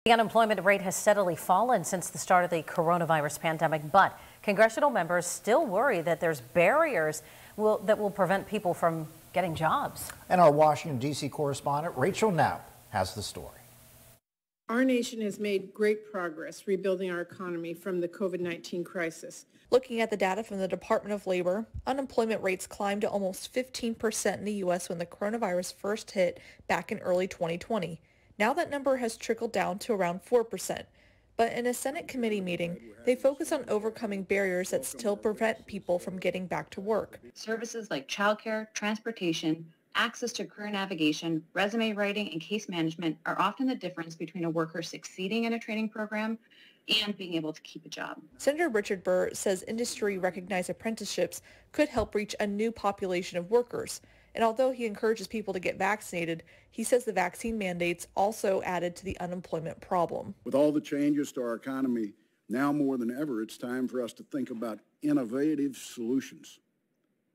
The unemployment rate has steadily fallen since the start of the coronavirus pandemic, but congressional members still worry that there's barriers that will prevent people from getting jobs. And our Washington, D.C. correspondent Rachel Knapp has the story. Our nation has made great progress rebuilding our economy from the COVID-19 crisis. Looking at the data from the Department of Labor, unemployment rates climbed to almost 15% in the U.S. when the coronavirus first hit back in early 2020. Now that number has trickled down to around 4%. But in a Senate committee meeting, they focus on overcoming barriers that still prevent people from getting back to work. Services like childcare, transportation, access to career navigation, resume writing, and case management are often the difference between a worker succeeding in a training program and being able to keep a job. Senator Richard Burr says industry-recognized apprenticeships could help reach a new population of workers. And although he encourages people to get vaccinated, he says the vaccine mandates also added to the unemployment problem. With all the changes to our economy, now more than ever, it's time for us to think about innovative solutions.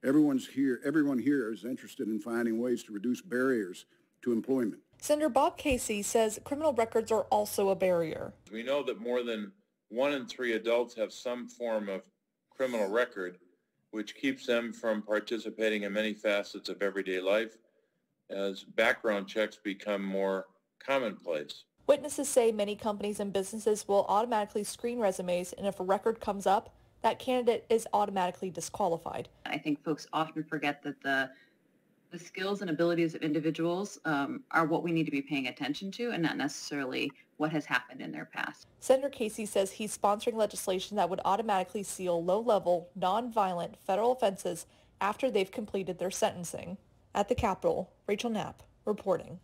Everyone here is interested in finding ways to reduce barriers to employment. Senator Bob Casey says criminal records are also a barrier. We know that more than 1 in 3 adults have some form of criminal record, which keeps them from participating in many facets of everyday life as background checks become more commonplace. Witnesses say many companies and businesses will automatically screen resumes, and if a record comes up, that candidate is automatically disqualified. I think folks often forget that the skills and abilities of individuals are what we need to be paying attention to and not necessarily what has happened in their past. Senator Casey says he's sponsoring legislation that would automatically seal low-level, non-violent federal offenses after they've completed their sentencing. At the Capitol, Rachel Knapp reporting.